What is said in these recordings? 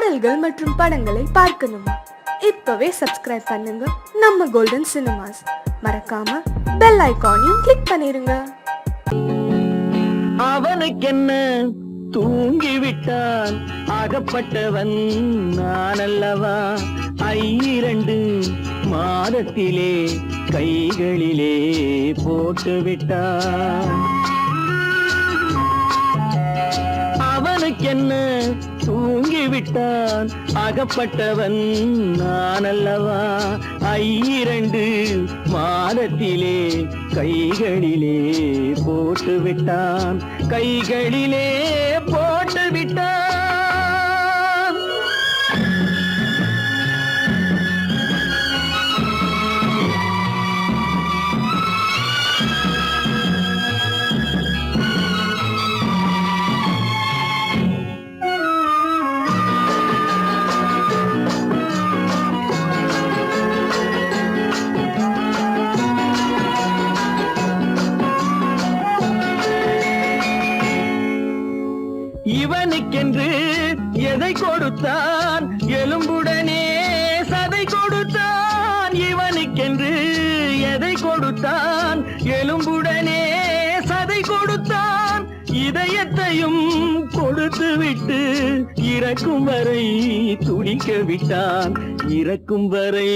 பாடல்கள் மற்றும் படங்களை பார்க்கணுமா? இப்பவே சப்ஸ்கிரைப் பண்ணுங்க நம்ம கோல்டன் சினிமாஸ். மறக்காம பெல் ஐகானையும் கிளிக் பண்ணிருங்க. அவனுக்கென்ன தூங்கிவிட்டான், அகப்பட்டவன் நான் அல்லவா? 2 மாதத்திலே கைகளிலே போட்டுவிட்டான். அவனுக்கென்ன தூங்கிவிட்டான், அகப்பட்டவன் நான் அல்லவா? 2 மாதத்திலே கைகளிலே போட்டுவிட்டான், கைகளிலே போட்டுவிட்டான். இவனுக்கென்று எதை கொடுத்தான், எலும்புடனே சதை கொடுத்தான். இவனுக்கென்று எதை கொடுத்தான், எலும்புடனே சதை கொடுத்தான். இதயத்தையும் கொடுத்து விட்டு இறக்கும் வரை துடிக்க விட்டான், இறக்கும் வரை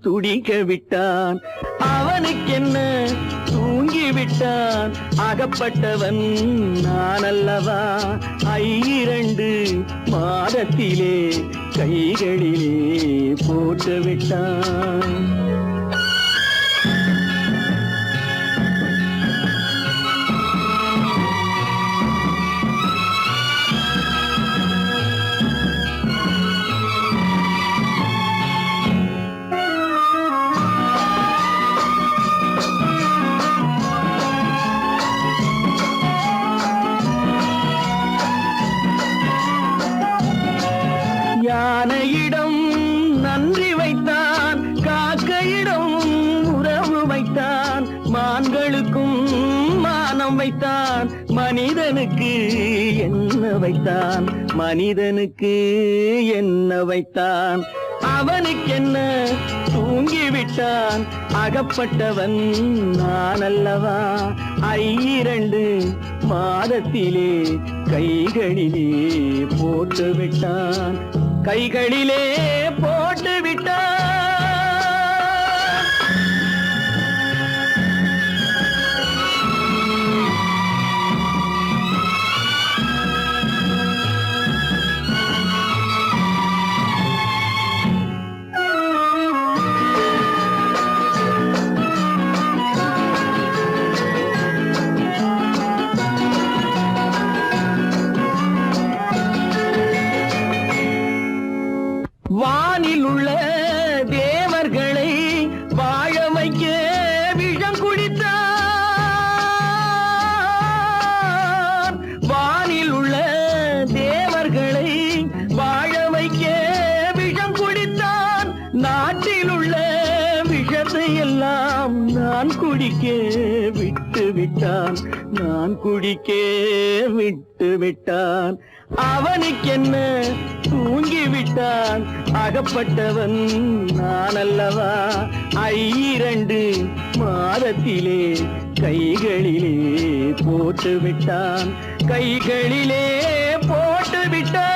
துடிக்க விட்டான். அவனுக்கென்ன தூங்கிவிட்டான், அகப்பட்டவன் நான் அல்லவா? 2 மாதத்திலே கைகளிலே போட்டுவிட்டான். யானையிடம் நன்றி வைத்தான், காக்கையிடம் உறவு வைத்தான். மான்களுக்கும் மானம் வைத்தான், மனிதனுக்கு என்ன வைத்தான், மனிதனுக்கு என்ன வைத்தான். அவனுக்கென்ன தூங்கிவிட்டான், அகப்பட்டவன் நான் அல்லவா? 2 மாதத்திலே கைகளிலே போட்டுவிட்டான், கைகளிலே போட்டுவிட்டான். வானில் உள்ள தேவர்களை வாழ வைக்க விஷம் குடித்தான். வானில் உள்ள தேவர்களை வாழ வைக்க விஷம் குடித்தான். நாட்டில் உள்ள விஷத்தை எல்லாம் நான் குடிக்க விட்டு விட்டான், நான் குடிக்க விட்டு விட்டான். அவனுக்கென்ன தூங்கிவிட்டான், அகப்பட்டவன் நான் அல்லவா? 2 மாதத்திலே கைகளிலே போட்டுவிட்டான், கைகளிலே போட்டுவிட்டான்.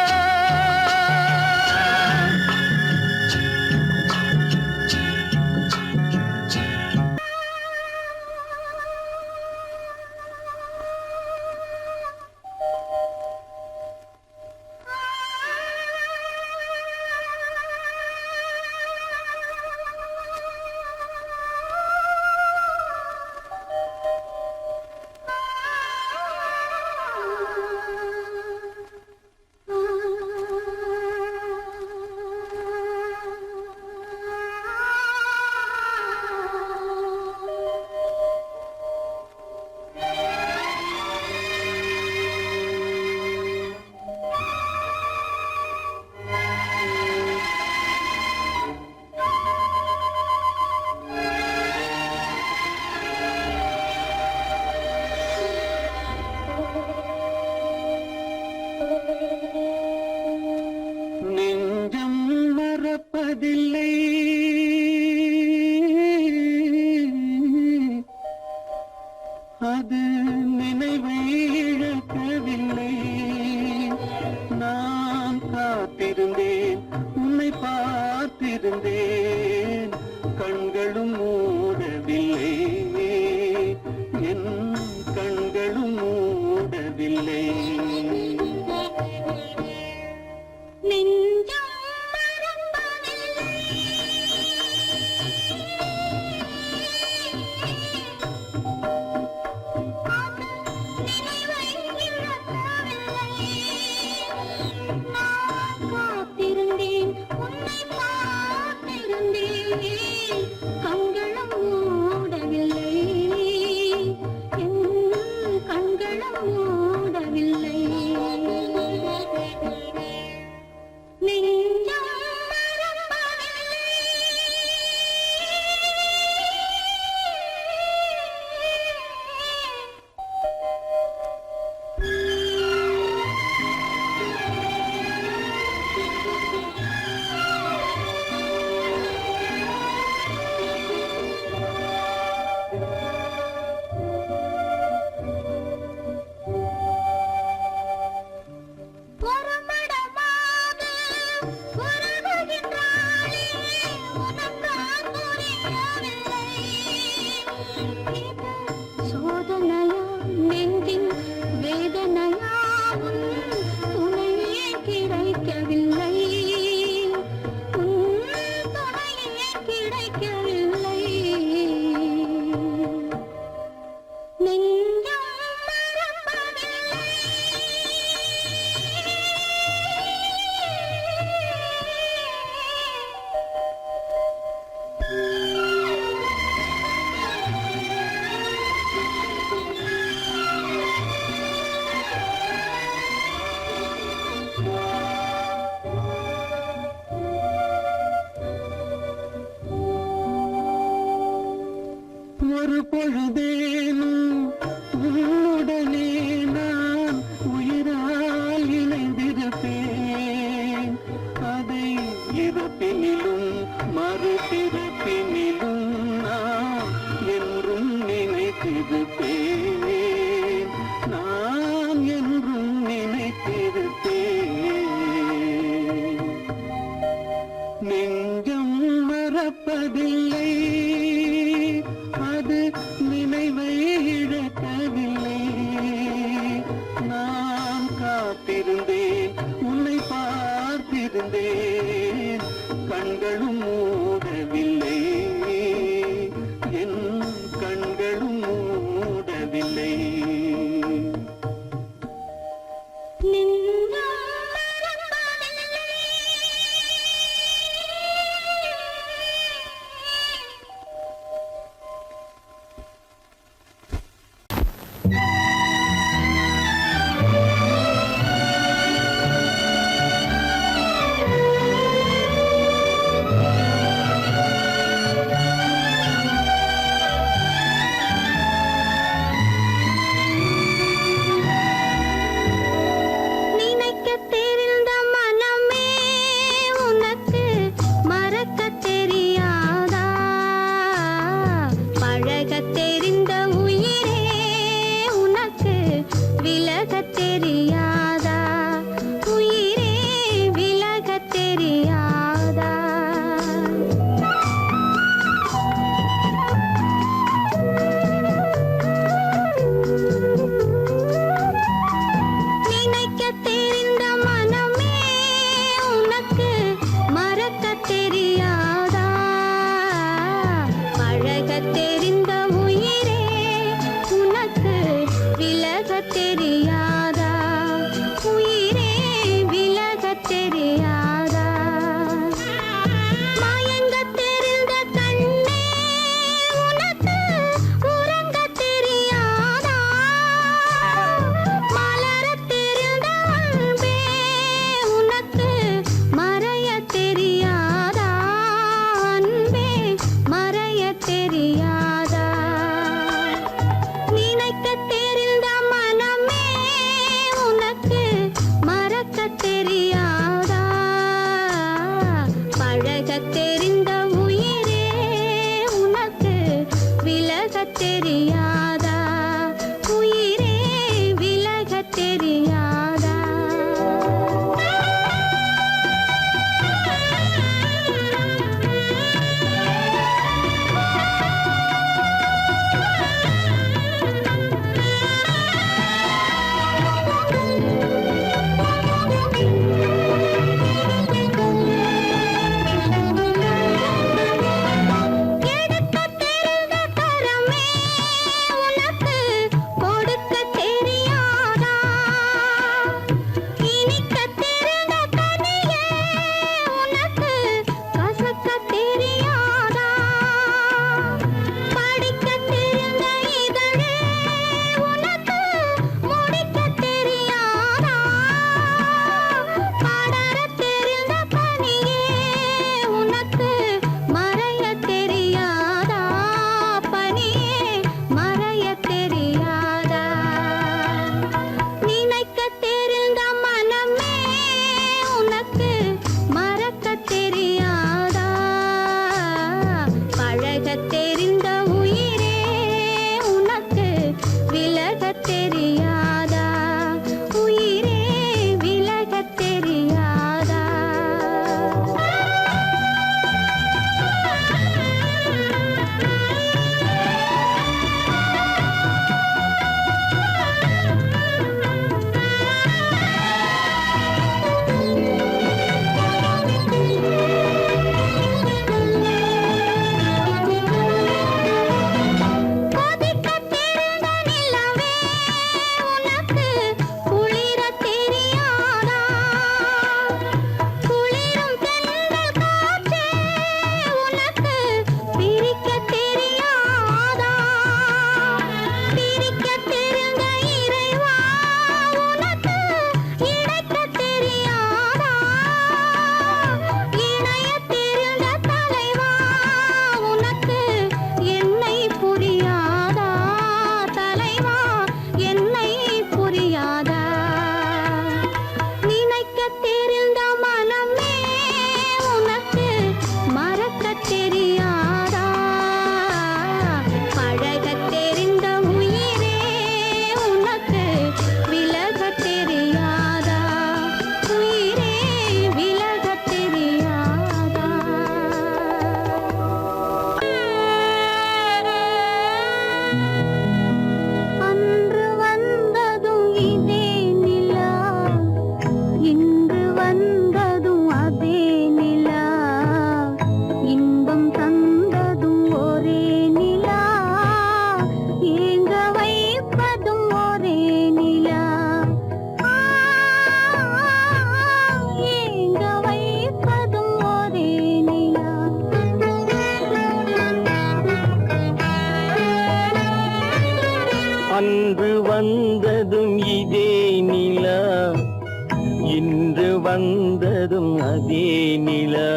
நெஞ்சம் மறப்பதில்லை, அது நினைவை இழக்கவில்லை. நான் காத்திருந்தேன், உன்னை பார்த்திருந்தேன், கண்களும் மூடவில்லை, என் கண்களும் மூடவில்லை. நெஞ்சம் மறப்பதில்லை, அது நினைவை இழக்கவில்லை. நான் காத்திருந்தேன், உன்னை பார்த்திருந்தேன், கண்களும் மூடவில்லை, என் கண்களும் மூடவில்லை. நெஞ்சம் மறப்பதில்லை. ஒரு மடமாக உறவுகின்றாளே, உனக்கான் புரியவில்லை. இது சோதனையா, நெஞ்சின் வேதனையா, உன் துணையே கிடைக்கவில்லை, உன் துணையே கிடைக்கவில்லை. நெஞ்சம் மறப்பதில்லை. ஒரு பொழுதேனும் உன்னுடனே நான் உயிரால் இணைந்திருப்பேன். அதை இறப்பினிலும் மறுபிறப்பினிலும் நான் என்றும் நினைத்திருப்பேன், நான் என்றும் நினைத்திருப்பேன். நெஞ்சம் மறப்பதில்லை, அது நினைவை இழக்கவில்லை. நான் காத்திருந்தேன், உன்னை பார்த்திருந்தேன், கண்களும் மூடவில்லை, என் கண்களும் மூடவில்லை. நெஞ்சம் மறப்பதில்லை. தெரிந்த உயிரே உனக்கு விலகத் தெரியாதா உயிரே விலகத் தெரியாதா அன்று வந்ததும் இதே நிலா இன்று வந்ததும் அதே நிலா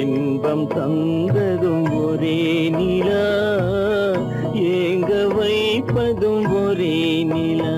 இன்பம் தந்ததும் ஒரே நிலா ஏங்க வைப்பதும் ஒரே நிலா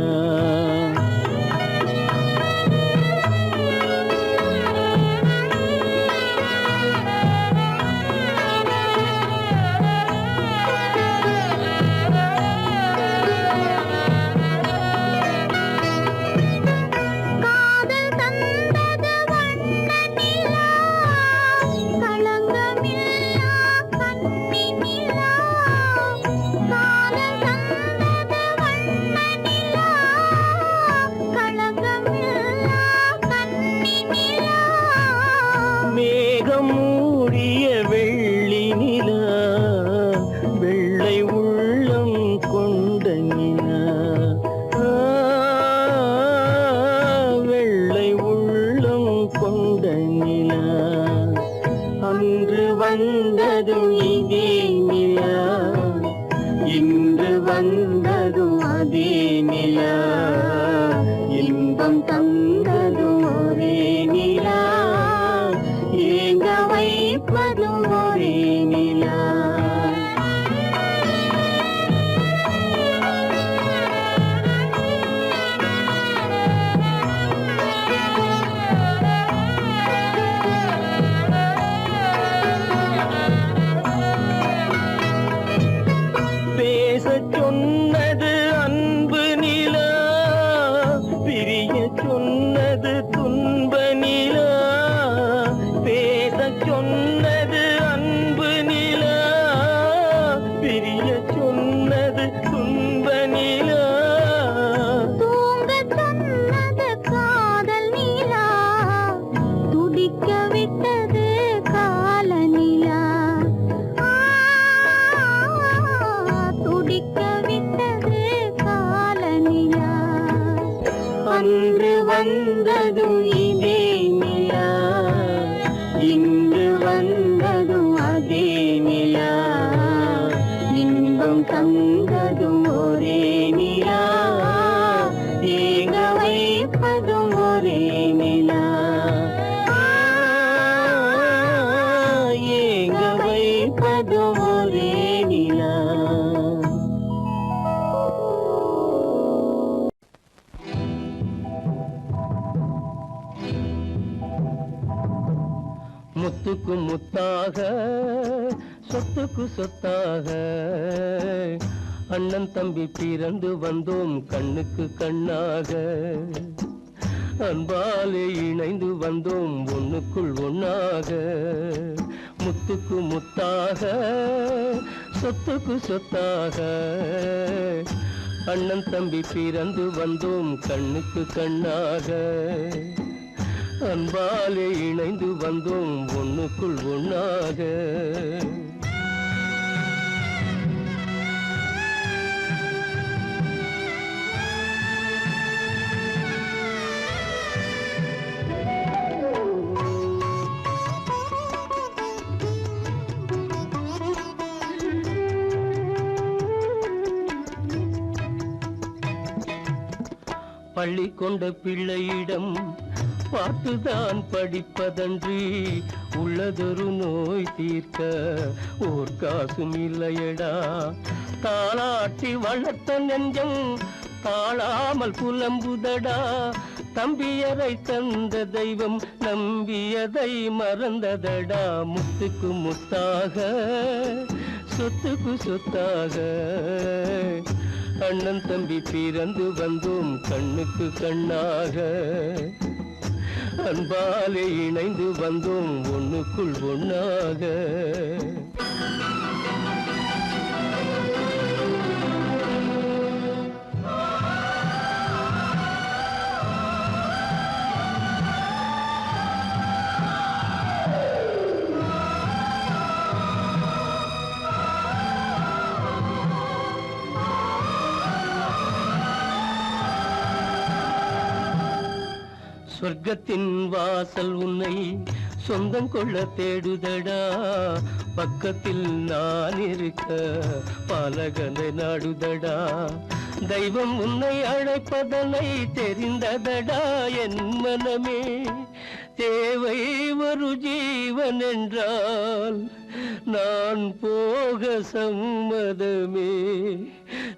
மேகம் மூடிய வெள்ளி நிலா வெள்ளை உள்ளம் கொண்ட நிலா வெள்ளை உள்ளம் கொண்ட நிலா அன்று வந்ததும் இதே நிலா இன்று வந்ததும் அதே நிலா இன்பம் தந்ததும் ஒரே நிலா ஏங்க வைப்பதும் ஒரே நிலா முத்துக்கு முத்தாக சொத்துக்கு சொத்தாக அண்ணன் தம்பி பிறந்து வந்தோம் கண்ணுக்கு கண்ணாக அன்பாலே இணைந்து வந்தோம் ஒண்ணுக்குள் ஒண்ணாக முத்துக்கு முத்தாக சொத்துக்கு சொத்தாக அண்ணன் தம்பி பிறந்து வந்தோம் கண்ணுக்கு கண்ணாக அன்பாலே இணைந்து வந்தோம் ஒண்ணுக்குள் ஒண்ணாக பள்ளி கொண்ட பிள்ளையிடம் பார்த்துதான் படிப்பதன்றி உள்ளதொரு நோய் தீர்க்க ஓர் காசும் இல்லையடா தாளாட்டி வளர்த்த நெஞ்சம் தாழாமல் புலம்புதடா தம்பியரை தந்த தெய்வம் நம்பியதை மறந்ததடா முத்துக்கு முத்தாக சொத்துக்கு சொத்தாக அண்ணன் தம்பி பிறந்து வந்தோம் கண்ணுக்கு கண்ணாக அன்பாலே இணைந்து வந்தோம் ஒண்ணுக்குள் ஒண்ணாக சொர்க்கத்தின் வாசல் உன்னை சொந்தம் கொள்ள தேடுதடா பக்கத்தில் நான் இருக்க பாலகனை நாடுதடா தெய்வம் உன்னை அழைப்பதனை தெரிந்ததடா என் மனமே தேவை ஒரு ஜீவன் என்றால் நான் போக சம்மதமே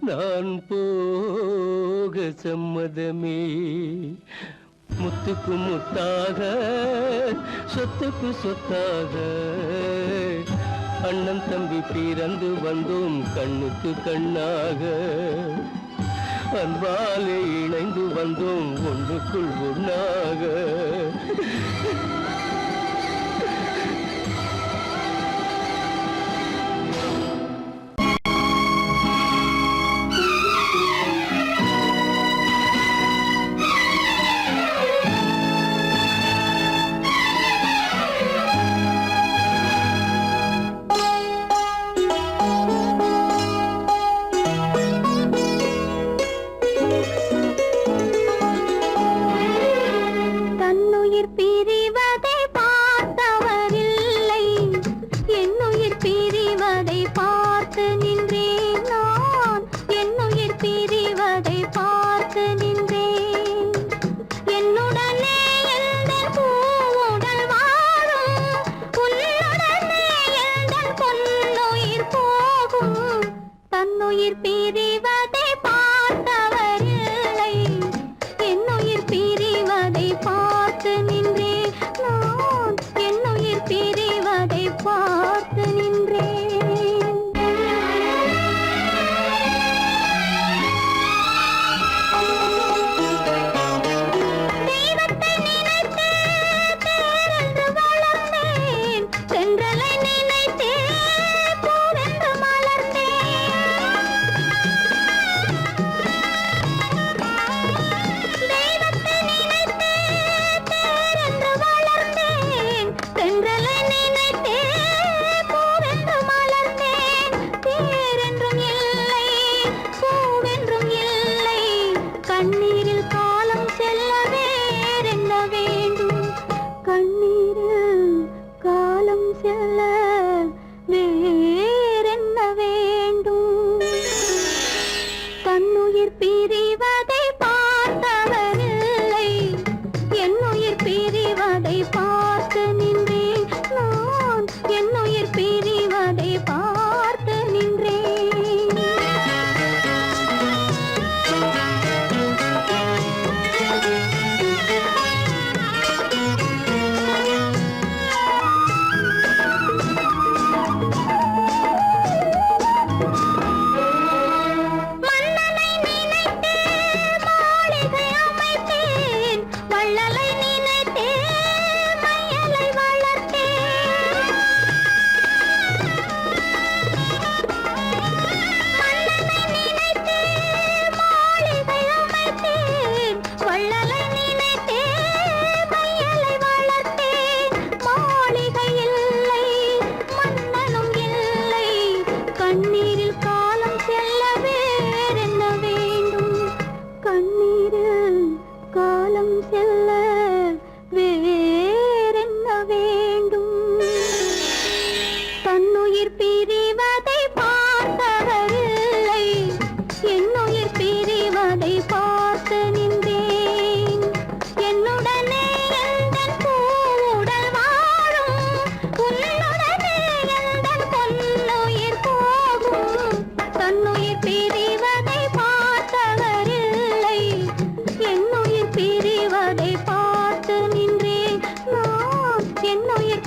நான் போக சம்மதமே முத்துக்கு முத்தாக சொத்துக்கு சொத்தாக அண்ணன் தம்பி பிறந்து வந்தோம் கண்ணுக்கு கண்ணாக அன்பாலே இணைந்து வந்தோம் ஒன்றுக்குள் ஒண்ணாக தன்னுயிர் பிரிவ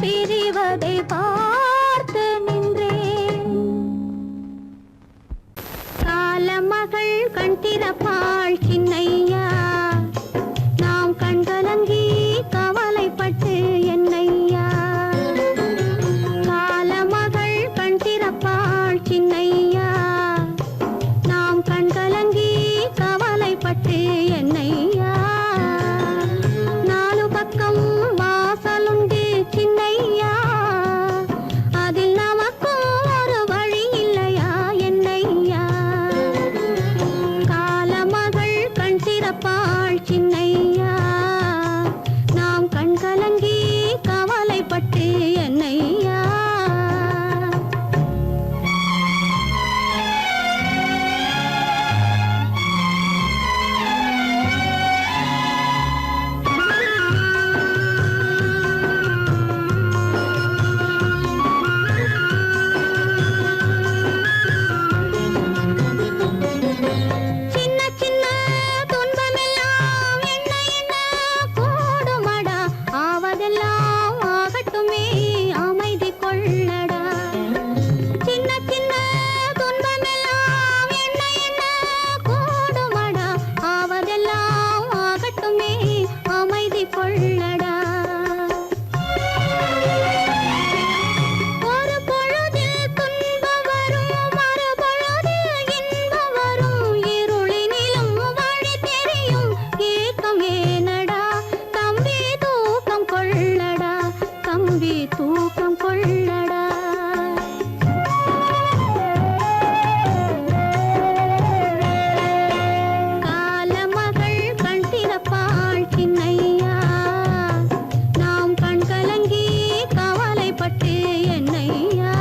பிரிவதை பார்த்து நின்றேன். காலமகள் கண் திறப்பாள் சின்னையா, நாம் கண்கலங்கி கவலைப்பட்டு என்னையா. காலமகள் கண் திறப்பாள் சின்னையா, நாம் கண்கலங்கி கவலைப்பட்டு என்னையா. நாலு பக்கம் வாசலுண்டு சின்னையா, அதில் நமக்கும் ஒரு வழி இல்லையா என்னையா. காலமகள் கண் திறப்பாள் சின்னையா, நாம் கண்கலங்கி கவலைப்பட்டு என்னையா. சின்ன சின்ன துன்பமெல்லாம் என்ன என்ன கூடுமடா, ஆவதெல்லாம் ஆகட்டுமே அமைதி கொள்ளடா. சின்ன சின்ன துன்பமெல்லாம் என்ன என்ன கூடுமடா, ஆவதெல்லாம் ஆகட்டுமே அமைதி கொள்ளடா. ஒரு பொழுதில் துன்பம் வரும், மறுபொழுதில் இன்பம் வரும், இருளினிலும் வழி தெரியும், ஏக்கம் ஏனடா தம்பி தூக்கம் கொள்ளடா, தம்பி தூக்கம் கொள்ளடா. காலமகள் கண் திறப்பாள் சின்னையா, நாம் கண் கலங்கி கவலைப்பட்டு என்னையா.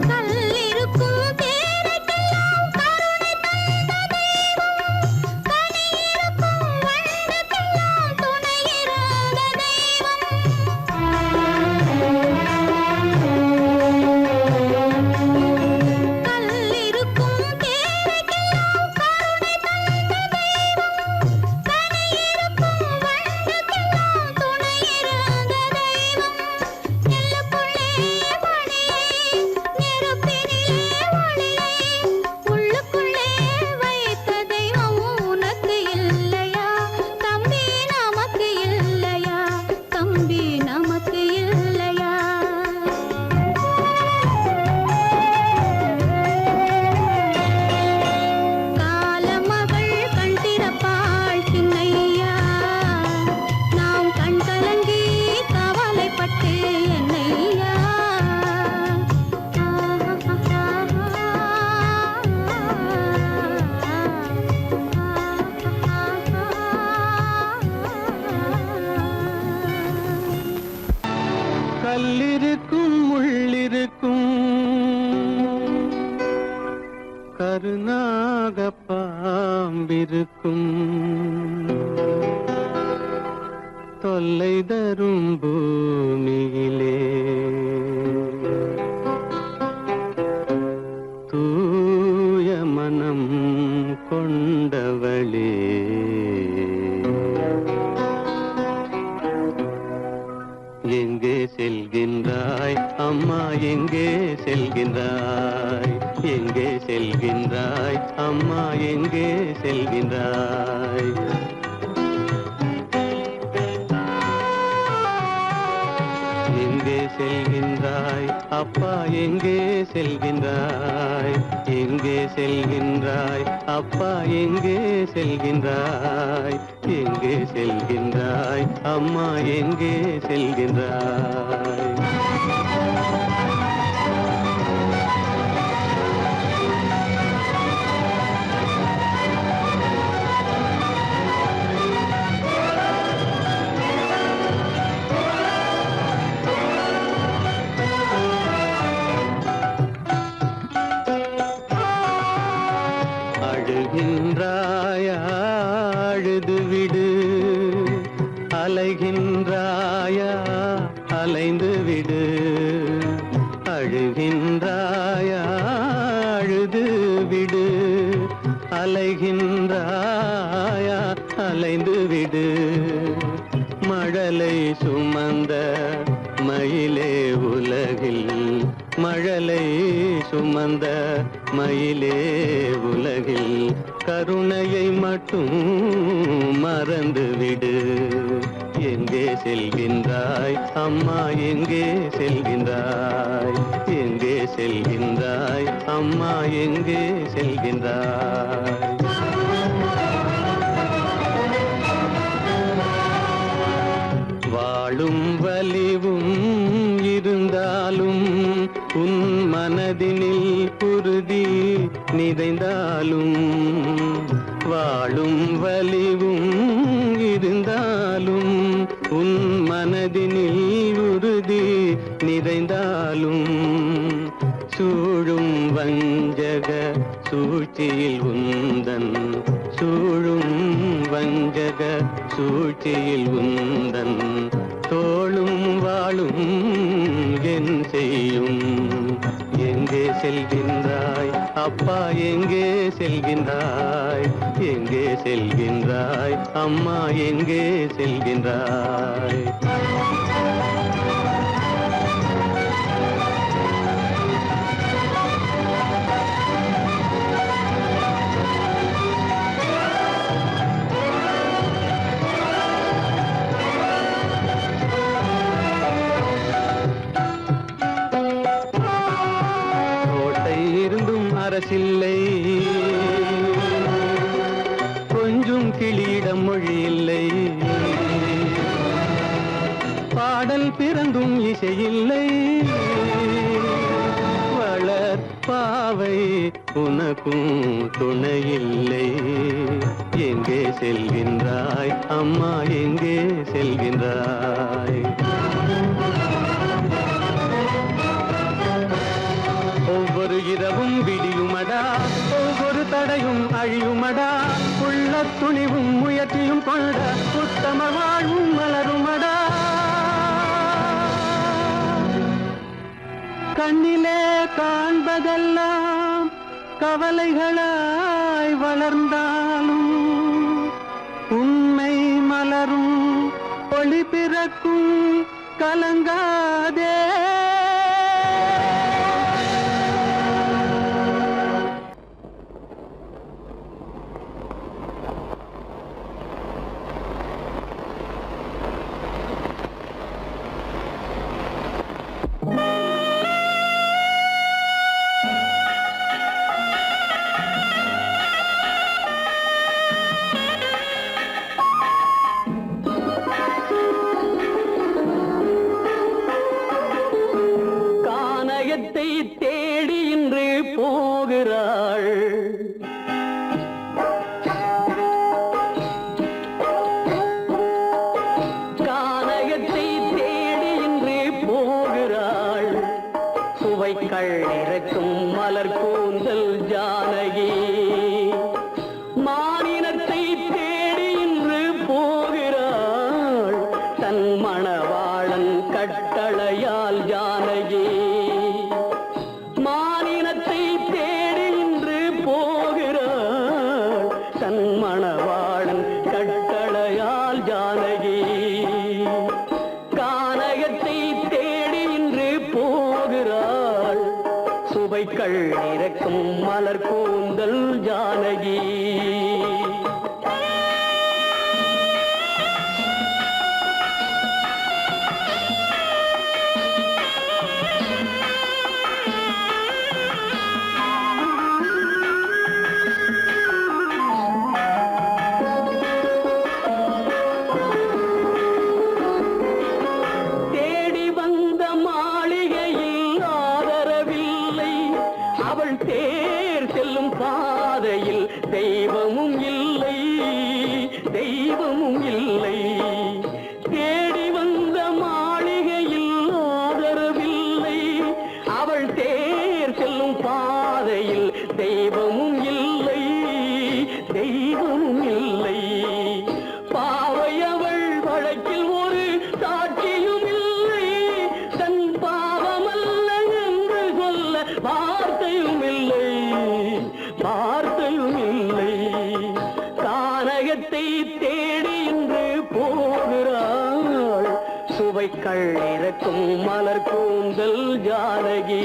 கல்லிருக்கும் தேரைக்கெல்லாம் கருணை தந்த தெய்வம், கனியிருக்கும் வண்டுக்கெல்லாம் துணையிருந்த தெய்வம். கல்லிருக்கும் தேரைக்கெல்லாம் கருணை தந்த தெய்வம், கனியிருக்கும் வண்டுக்கெல்லாம் துணையிருந்த தெய்வம். நெல்லுக்குள்ளே மணியை, நெருப்பினிலே ஒளியை, உள்ளுக்குள்ளே வைத்த தெய்வம் உனக்கு இல்லையா தம்பி, நமக்கு இல்லையா தம்பி, நமக்கு இல்லையா. காலமகள் கண் திறப்பாள் சின்னையா, நாம் கண் கலங்கி கவலைப்பட்டு என்னையா. கல்லிருக்கும் முள்ளிருக்கும் கருநாக பாம்பிருக்கும் தொல்லை தரும் பூமியிலே தூய மனம் கொண்டவளே. எங்கே செல்கின்றாய் அம்மா, எங்கே செல்கின்றாய், எங்கே செல்கின்றாய் அம்மா, எங்கே செல்கின்றாய். எங்கே செல்கின்றாய் அப்பா, எங்கே செல்கின்றாய், எங்கே செல்கின்றாய் அப்பா, எங்கே செல்கின்றாய், எங்கே செல்கின்றாய் அம்மா, எங்கே செல்கின்றாய். அழுகின்றாயா அழுது விடு, அலைகின்றாயா அலைந்து விடு. மழலை சுமந்த மயிலே உலகில், மழலை சுமந்த மயிலே உலகில் கருணையை மட்டும் மறந்து விடு. எங்கே செல்கின்றாய் அம்மா, எங்கே செல்கின்றாய்? எங்கே செல்கின்றாய் அம்மா, எங்கே செல்கின்றாய்? வாழும் வலிவும் இருந்தாலும், உன் மனதினில் குருதி நிறைந்தாலும், வாழும் வலிவும் இருந்தாலும், உன் மனதினில் உறுதி நிறைந்தாலும், சூழும் வஞ்சக சூழ்ச்சியில் உந்தன், சூழும் வஞ்சக சூழ்ச்சியில் உந்தன் தோளும் வாழும் என் செய்யும். எங்கே செல்கின்றாய் அப்பா, எங்கே செல்கின்றாய்? எங்கே செல்கின்றாய் அம்மா, எங்கே செல்கின்றாய்? அரசில்லை, கொஞ்சம் கிளியிடம் மொழி இல்லை, பாடல் பிறந்தும் இசையில்லை, வளர் பாவை உனக்கும் துணையில்லை. எங்கே செல்கின்றாய் அம்மா, எங்கே செல்கின்றாய்? ஒவ்வொரு இரவும் விடியுமடா, ஒவ்வொரு தடையும் அழியுமடா, உள்ள துணிவும் முயற்சியும் கொண்ட உத்தம வாழ்வும் மலருமடா. கண்ணிலே காண்பதெல்லாம் கவலைகளாய் வளர்ந்தாலும், உண்மை மலரும் ஒளி பிறக்கும் கலங்காதே. தேடி இன்று போகிறாள், கானகத்தை தேடி இன்று போகிறாள். சுவைக்கள் இறக்கும் மலர் கூந்தல் ஜானகி, மானினத்தை தேடி இன்று போகிறாள். தன் மணவாளன் கட்டளையால் ஜானகி, மானினத்தை தேடி இன்று போகிறாள். தன் மணவாளன் கட்டளையால் ஜானகி, கானகத்தை தேடி இன்று போகிறாள். சுவைக்கள் இறக்கும் மலர் கூந்தல் ஜானகி. தேர் செல்லும் பாதையில் தெய்வமும் இல்லை, தெய்வமும் இல்லை. தேடி வந்த மாளிகையில் ஆதரவில்லை, அவள் தேர் செல்லும் பாதையில் தெய்வமும் இல்லை, தெய்வமும் இல்லை. பாவை அவள் வழக்கில் ஒரு சாட்சியும் இல்லை, தன் பாவமல்ல என்று சுவைகள் இறக்கும் மலர் கூந்தல் ஜானகி.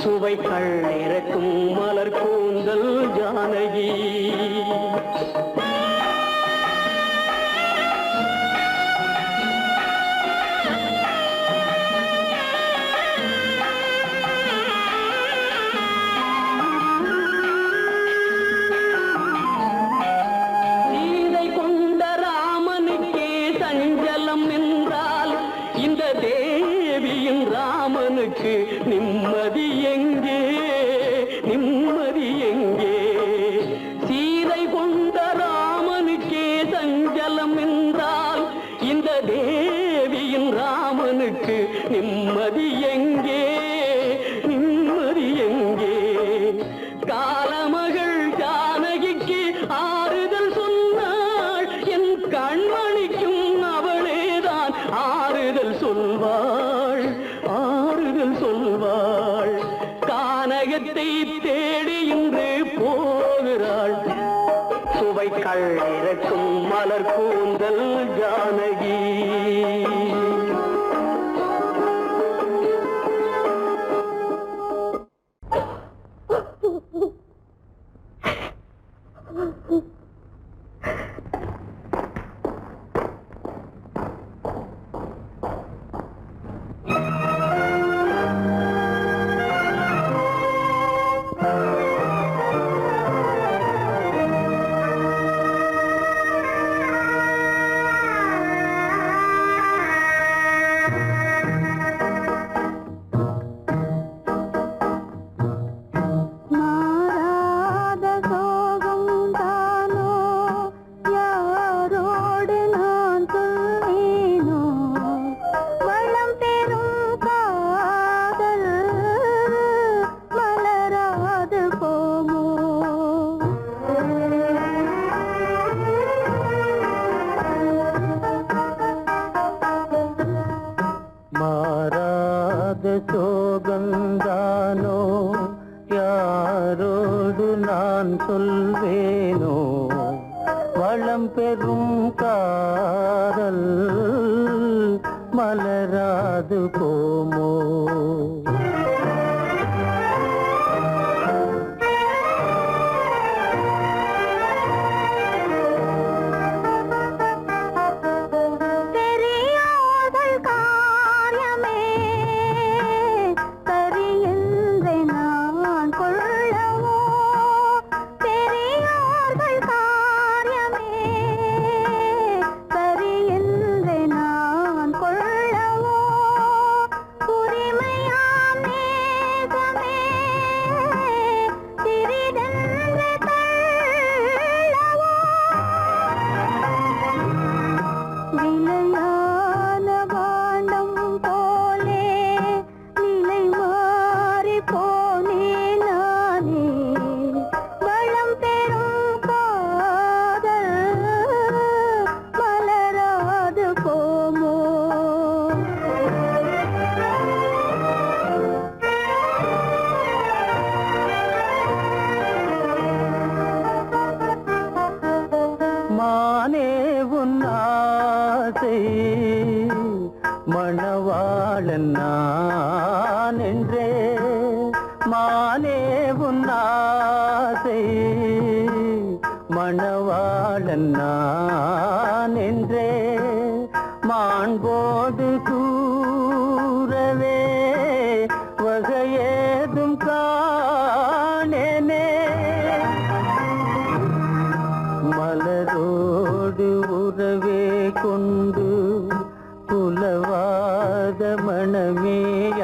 சுவைகள் இறக்கும் மலர் கூந்தல் ஜானகி. சீதை கொண்ட ராமனுக்கே சஞ்சலம் என்றால் இந்த தேவியின் ராமனுக்கு நிம்மதி எங்கே, நிம்மதி எங்கே? சீதை கொண்ட ராமனுக்கே சஞ்சலம் என்றால் இந்த தேவியின் ராமனுக்கு நிம்மதி எங்கே, நிம்மதி எங்கே? காலமகள் ஜானகிக்கு ஆறுதல் சொன்னாள், என் கண்மணிக்கும் அவளேதான் ஆறுதல் சொல்வாள், ஆறுதல் சொல்வாள். கானகத்தை தேடி இன்று போகிறாள், சுவைகள் இறக்கும் மலர் கூந்தல் ஜானகி. சோகந்தானோ யாரோடு நான் சொல்வேனோ, வளம் பெறும் காதல் மலராது போமோ. மணவாளன் நான் என்றே மானே உன் ஆசை மணவாளன் காலன் நான் என்றே மாண்போடு கூறவே வகையேதும் காணேனே மலரோடு உறவே கொண்டு புலவாத மணமேயானேன்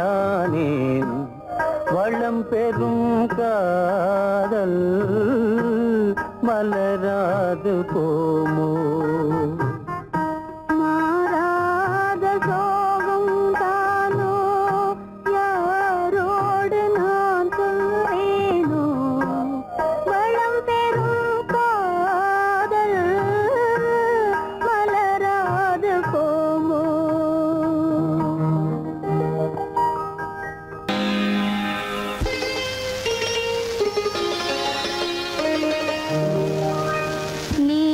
வளம் பெறும் காதல் மலராது போமோ மாறாத சோகம் தானோ யாரோடு நான் சொல்வேனோ வளம் பெறும் காதல் மலராது போமோ நீ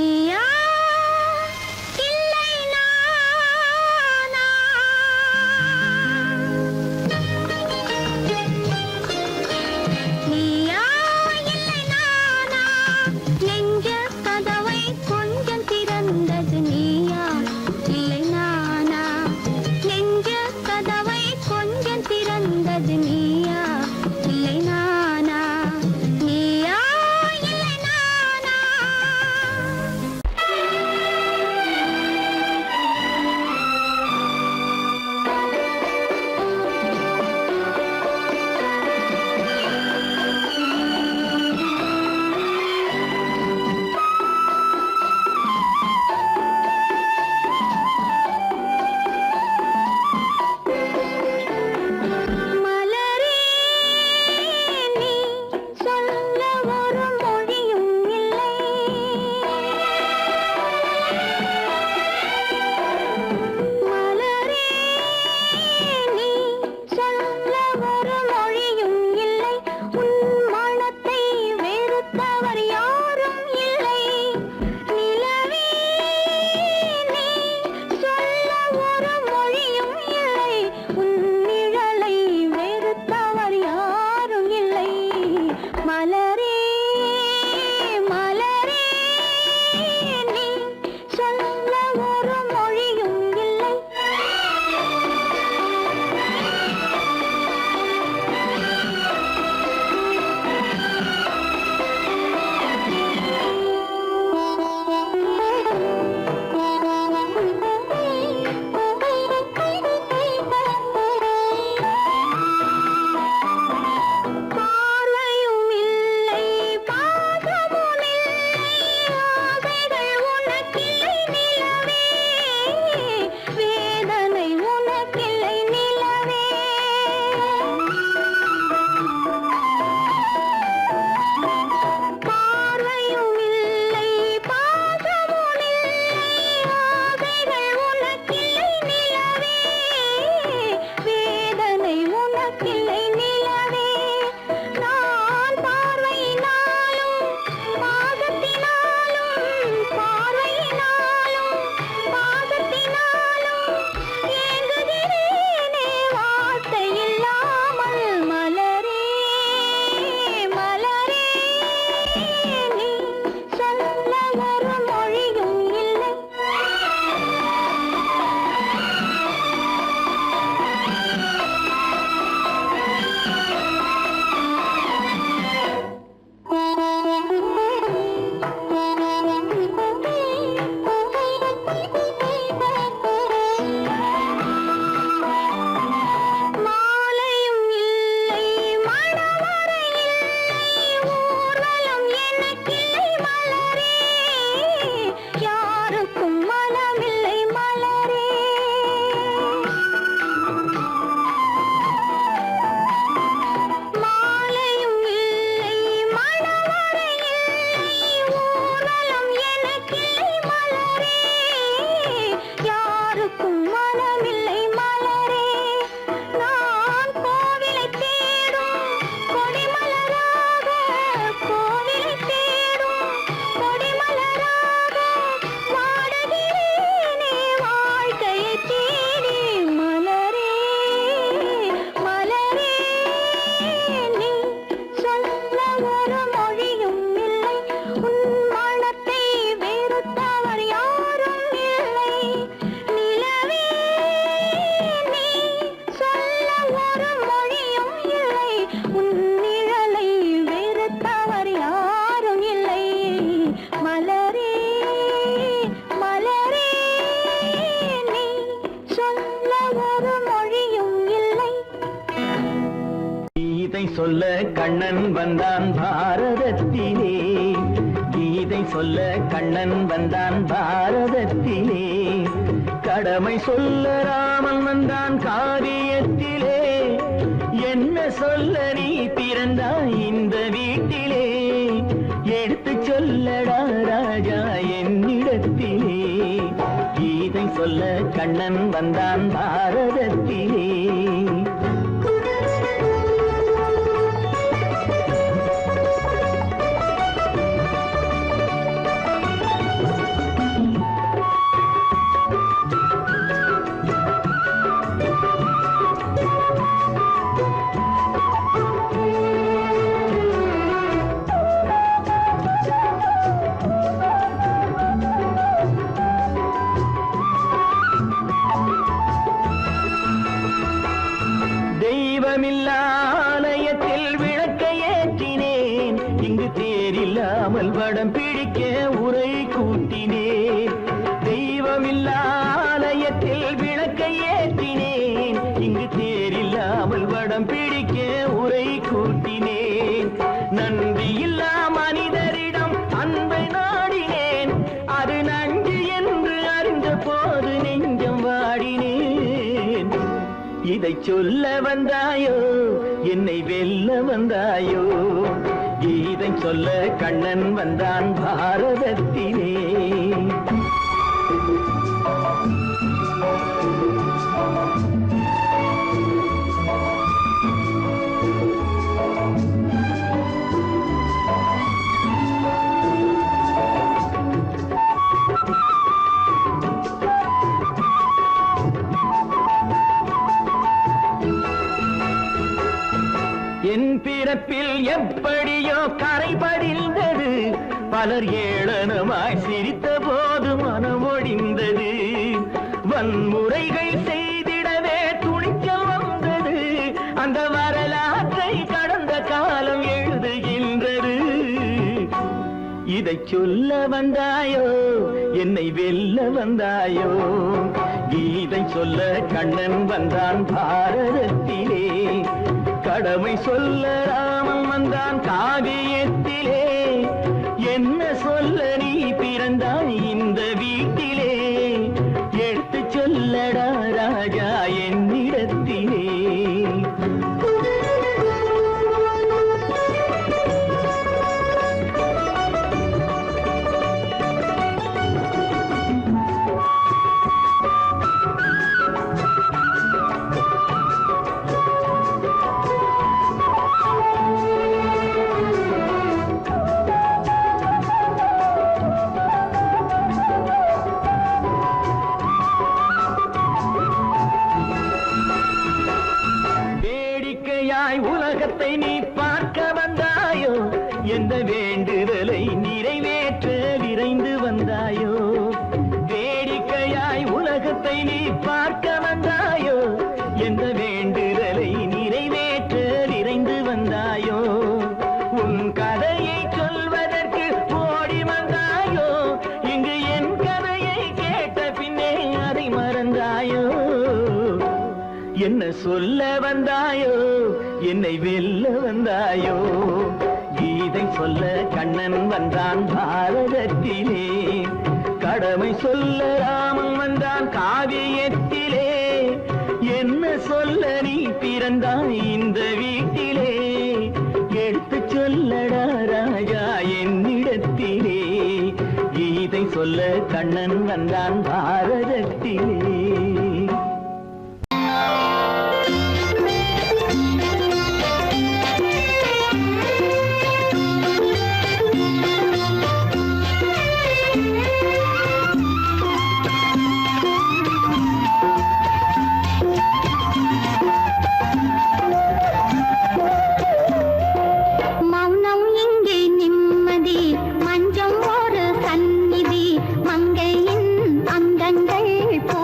சொல்ல கண்ணன் வந்தான் பாரதத்திலே, கீதை சொல்ல கண்ணன் வந்தான் பாரதத்திலே, கடமை சொல்ல ராமன் வந்தான் காரியத்திலே, என்ன சொல்ல நீ பிறந்தாய் இந்த வீட்டிலே, எடுத்து சொல்லடா ராஜா என்னிடத்திலே, கீதை சொல்ல கண்ணன் வந்தான் பாரதத்திலே. ஆலயத்தில் விளக்கை ஏற்றினேன், இங்கு தேரில்லாமல் வடம் பிடிக்க உரை கூட்டினேன். தெய்வமில்லா ஆலயத்தில் விளக்கை ஏற்றினேன், இங்கு தேரில்லாமல் வடம் பிடிக்க உரை கூட்டினேன். நன்றியில்லா மனிதரிடம் அன்பை நாடினேன், அது நன்றி என்று அறிந்த போது நெஞ்சம் வாடினேன். இதை சொல்ல வந்தாயோ என்னை வெல்ல வந்தாயோ, கீதை சொல்ல கண்ணன் வந்தான் பாரதத்திலே. என் பிறப்பில் எப்படியோ கரை படிந்தது, பலர் ஏளனமாய் சிரித்த போது மனமொழிந்தது. வன்முறைகள் செய்திடவே துணிச்சல் வந்தது, அந்த வரலாற்றை கடந்த காலம் எழுதுகின்றது. இதை சொல்ல வந்தாயோ என்னை வெல்ல வந்தாயோ, கீதை சொல்ல கண்ணன் வந்தான் பாரதத்திலே, கடமை சொல்ல ராமன் வந்தான் காவியத்திலே, என்ன சொல்ல நீ பிறந்தாய் இந்த வீட்டிலே, எடுத்து சொல்லடா ராஜா என்னிடத்திலே. உலகத்தை நீ பார்க்க வந்தாயோ, எந்த வேண்டுதலை நிறைவேற்ற விரைந்து வந்தாயோ. வேடிக்கையாய் உலகத்தை நீ பார்க்க வந்தாயோ, எந்த வேண்டுதலை நிறைவேற்ற விரைந்து வந்தாயோ. உன் கதையை சொல்வதற்கு ஓடி வந்தாயோ, இங்கு என் கதையை கேட்ட பின்னே அதை மறந்தாயோ. என்ன சொல்ல வந்தாயோ என்னை வெல்ல வந்தாயோ, கீதை சொல்ல கண்ணன் வந்தான் பாரதத்திலே, கடமை சொல்ல ராமன் வந்தான் காவியத்திலே, என்ன சொல்ல நீ பிறந்தாய் இந்த வீட்டிலே, எடுத்து சொல்லடா ராஜா என்னிடத்திலே, கீதை சொல்ல கண்ணன் வந்தான் பாரதத்திலே. மஞ்சம் ஒரு சந்நிதி, மங்கையின் அங்கங்கள் போ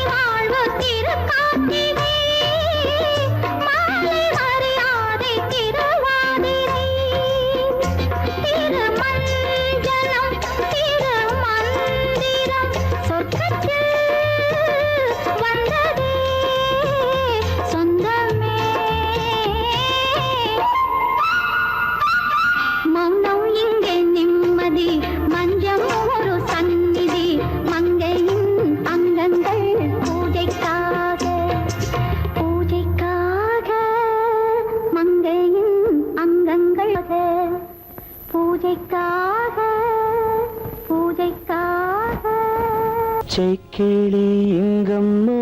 வாழ்வு திருக்கார்த்திகை மாலை மரியாதை திருவாதிரை திருமஞ்சனம் திருமந்திரம் சொர்க்கத்தில் வந்ததே சொந்தமே மௌனம் இங்கே நிம்மதி மஞ்சம் ஒரு சந்நிதி மங்கையின் அங்கங்கள் பூஜைக்காக பூஜைக்காக மங்கையின் அங்கங்கள் பூஜைக்காக பூஜைக்காக இச்சை கிளி இங்கம்மா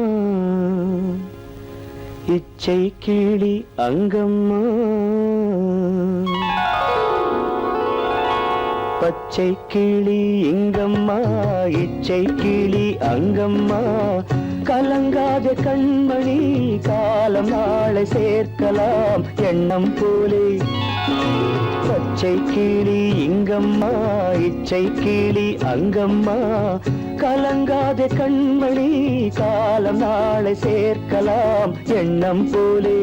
இச்சை கிளி அங்கம்மா பச்சை கிளி இங்கம்மா இச்சை கிளி அங்கம்மா கலங்காத கண்மணி காலம் நாளை சேர்க்கலாம் எண்ணம் போலே பச்சை கிளி இங்கம்மா இச்சை கிளி அங்கம்மா கலங்காத கண்மணி காலம் நாளை சேர்க்கலாம் எண்ணம் போலே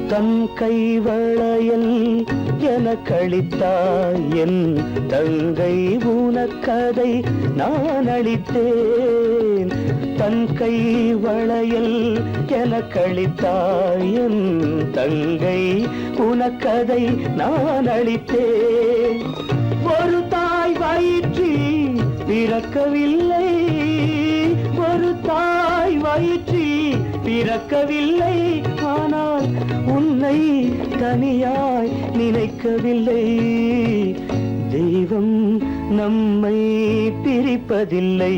தன் கைவளையல் எனக்களித்தாய் என் தங்கை உனக்கதை நான் அளித்தேன் தன் கைவளையல் எனக்களித்தாய் என் தங்கை உனக்கதை நான் அளித்தேன் ஒரு தாய் வயிற்றில் பிறக்கவில்லை ஒரு தாய் வயிற்றில் பிறக்கவில்லை ஆனால் உன்னை தனியாய் நினைக்கவில்லை தெய்வம் நம்மை பிரிப்பதில்லை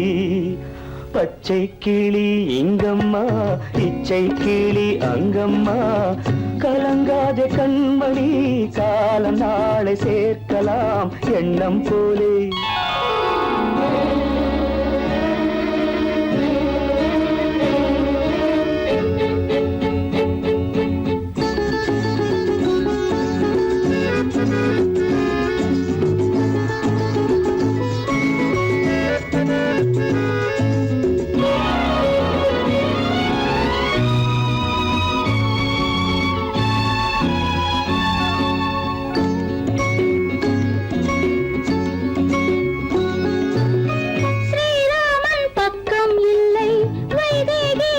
பச்சை கிளி இங்கம்மா இச்சை கிளி அங்கம்மா கலங்காத கண்மணி காலம் நாளை சேர்க்கலாம் எண்ணம் போலே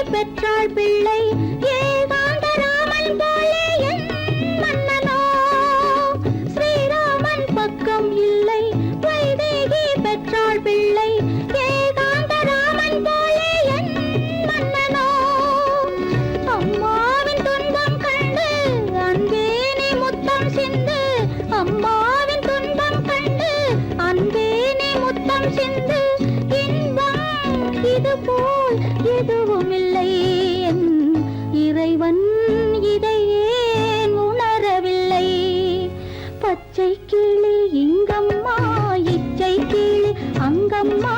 பெற்றாள் பிள்ளை ஏகாந்த ராமன் போலே என் மன்னனோ ஸ்ரீராமன் பக்கம் இல்லை வைதேகி பெற்றாள் பிள்ளை ஏகாந்த ராமன் போலே என் மன்னனோ அம்மாவின் துன்பம் கண்டு அன்பேனே முத்தம் சிந்து அம்மாவின் துன்பம் கண்டு அன்பேனே முத்தம் சிந்து இன்பம் இது போல் எதுவும் இல்லை இறைவன் இதை ஏன் உணரவில்லை பச்சை கிளி இங்கம்மா இச்சை கிளி அங்கம்மா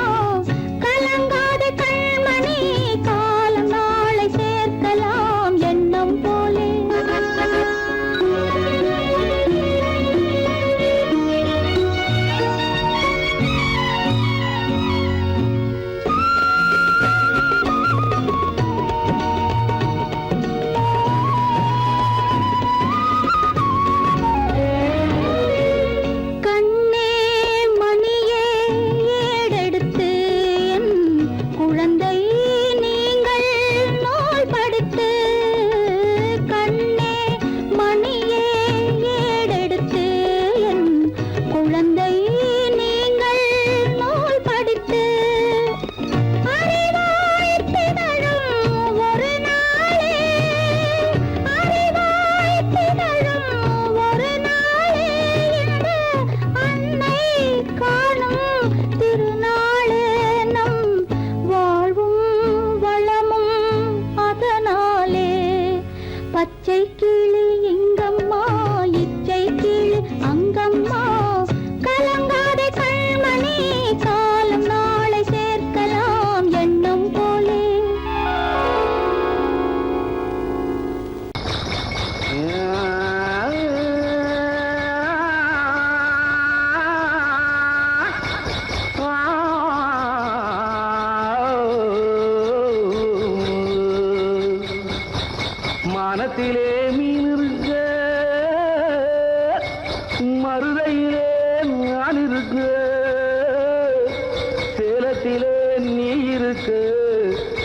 பக்கத்திலே நீ இருக்க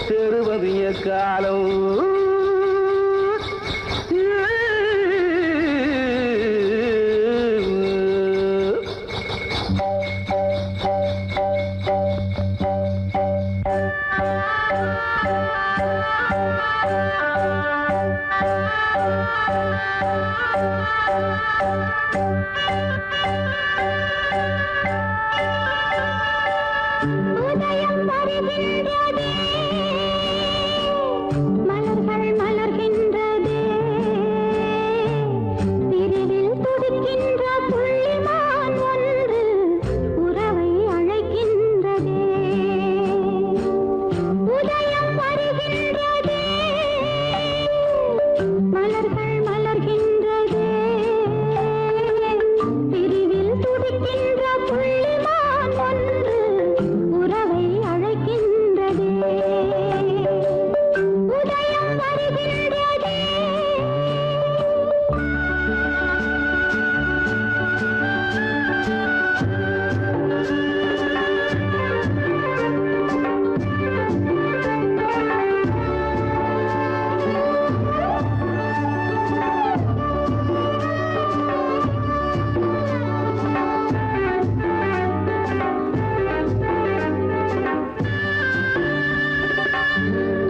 தெருவதிய காலம் உதயம் வருகின்றதே, மலர்கள் மலர்கின்றதே, பிரிவில் துடிக்கின்ற புள்ளிமான் ஒன்று உறவை அழைக்கின்றதே. உதயம் வருகின்றதே, மலர்கள் மலர்கின்றதே, பிரிவில் துடிக்கின்ற புள்ளிமான் ஒன்று உறவை அழைக்கின்றதே. உதயம் வருகின்றதே.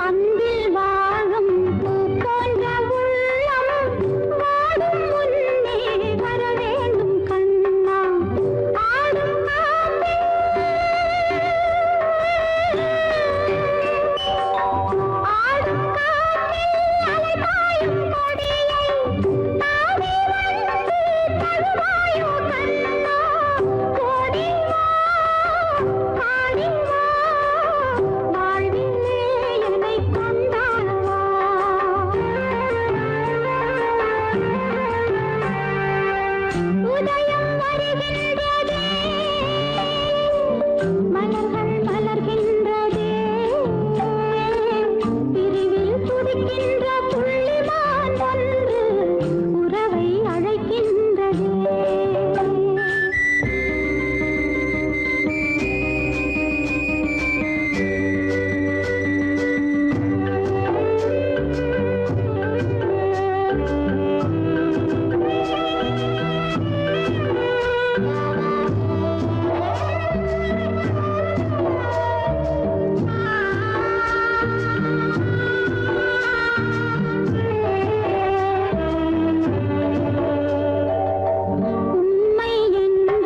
அன்பில் வாழும் பூ போன்ற உள்ளம் வாடும் முன்னே வர வேண்டும் கண்ணா. ஆடும் காற்றில் அலைபாயும் கொடியை தாவி வந்து தழுவாயோ கண்ணா. ஓடி வா, ஆடி வா, வாழ்விலே என்னை கொண்டாடவா. உதயம் வருகின்றதே, மலர்கள் மலர்கின்றதே, பிரிவில் துடிக்கின்ற புள்ளிமான் ஒன்று உறவை அழைக்கின்றதே. உண்மை என்று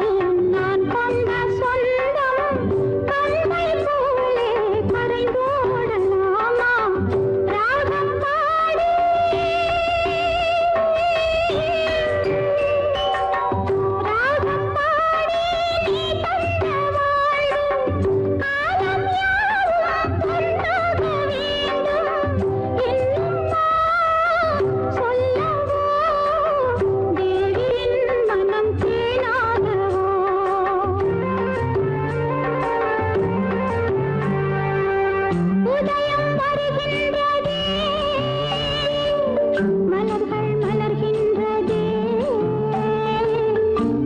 நான் கொண்ட சொந்தம் கண்மை போலே கரைந்தோடலாமா. ராகம் பாடி ராகம் பாடி நீ தந்த வாழ்வு காலம் யாவும் ஒன்றாக வேண்டும். இன்னும் நான் சொல்லவோ தேவியின் மனம் கேளாதவோ. உதயம் வருகின்றதே, மலர்கள் மலர்கின்றதே,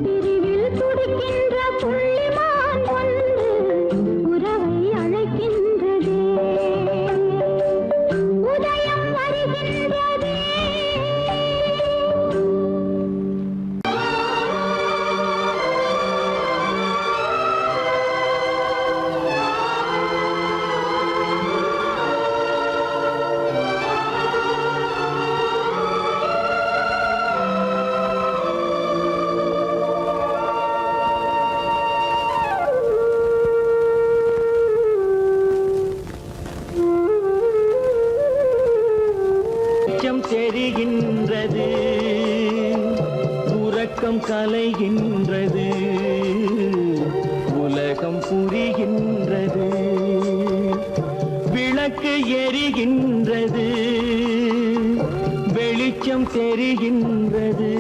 பிரிவில் துடிக்கின்ற புள்ளிமான் ஒன்று உறவை அழைக்கின்றதே. உதயம் வருகின்றதே. வெளிச்சம் தெரிகின்றது, உறக்கம் கலைகின்றது, உலகம் புரிகின்றது, விளக்கு எரிகின்றது, வெளிச்சம் தெரிகின்றது,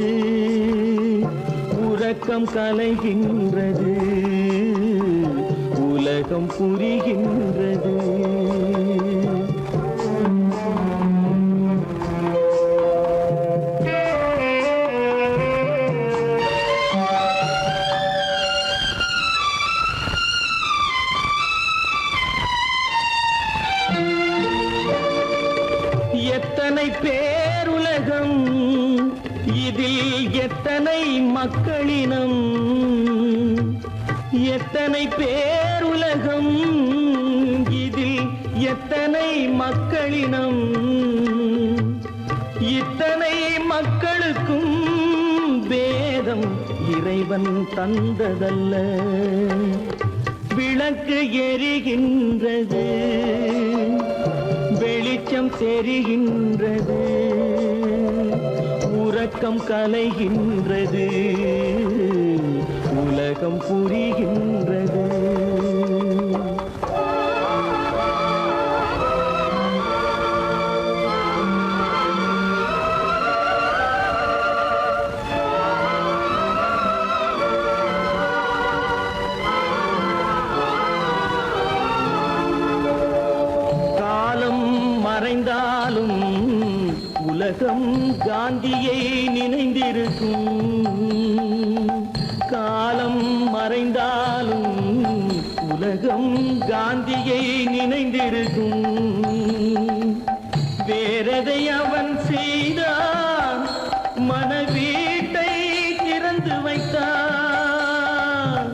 உறக்கம் கலைகின்றது, உலகம் புரிகின்றது. மக்களினம் எத்தனை பேருலகம் இதில் எத்தனை மக்களினம் இத்தனை மக்களுக்கும் வேதம் இறைவன் தந்ததல்ல விளக்கு எரிகின்றது வெளிச்சம் தெரிகின்றது உறக்கம் கலைகின்றது உலகம் புரிகின்றது மறைந்தாலும் உலகம் காந்தியை நினைந்திருக்கும் காலம் மறைந்தாலும் உலகம் காந்தியை நினைந்திருக்கும் வேறதை அவன் செய்தான் மனவீட்டை திறந்து வைத்தான்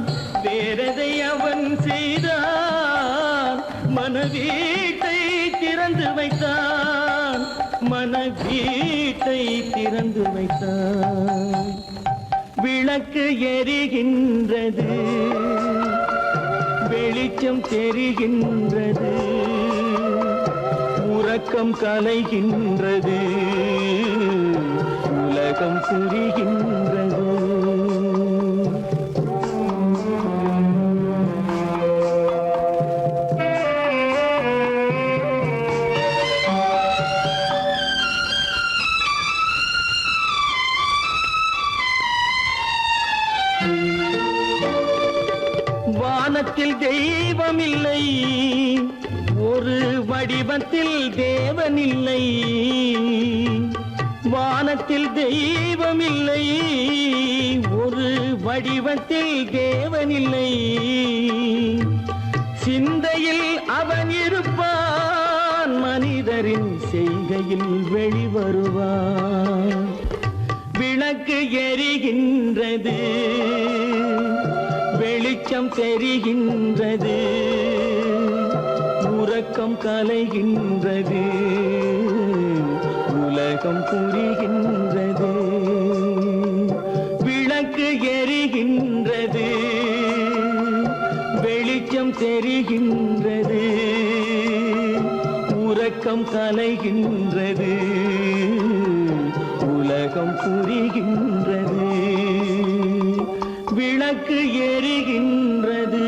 வேறதை அவன் செய்தான் மனவீட்டை திறந்து வைத்தான் மனவீட்டை திறந்து வைத்தான் விளக்கு எரிகின்றது வெளிச்சம் தெரிகின்றது உறக்கம் கலைகின்றது உலகம் புரிகின்றது வானத்தில் தெய்வமில்லை ஒரு வடிவத்தில் தேவனில்லை வானத்தில் தெய்வமில்லை ஒரு வடிவத்தில் தேவனில்லை சிந்தையில் அவன் இருப்பான் மனிதரின் செய்கையில் வெளிவருவான் விளக்கு எரிகின்றது வெளிச்சம் தெரிகின்றது உறக்கம் கலைகின்றது உலகம் புரிகின்றது விளக்கு எரிகின்றது வெளிச்சம் தெரிகின்றது உறக்கம் கலைகின்றது உலகம் புரிகின்றது விளக்கு எரிகின்றது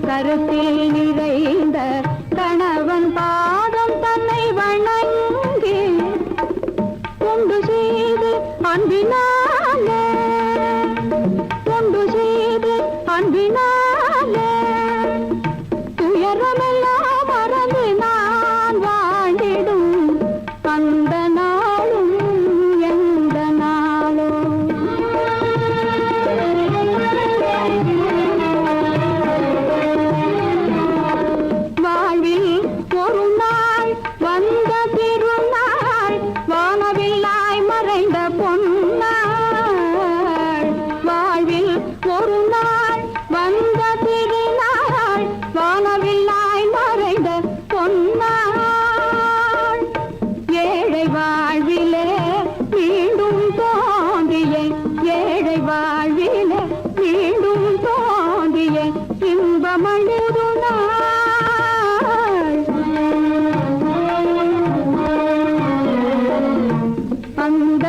கருத்தில் நிறைந்த கணவன் பாதம் தன்னை வணங்கி தொண்டு செய்து அன்பினாலே தொண்டு செய்து அன்பினாலே துயரமெல்லாம் மறந்து நான் வாழ்ந்திடும் அந்த நாளும் எந்த நாளும் வாழ்வில் ஒரு நாள் வந்த திருநாள் வானவில்லாய் மறைந்த பொன்னாள் வாழ்வில் ஒரு நாள் வந்த திருநாள் வானவில்லாய் மறைந்த பொன்னாள் ஏழை வாழ்விலே மீண்டும் தோன்றிய ஏழை வாழ்விலே மீண்டும் தோன்றிய இன்பமழுது நாள் அந்த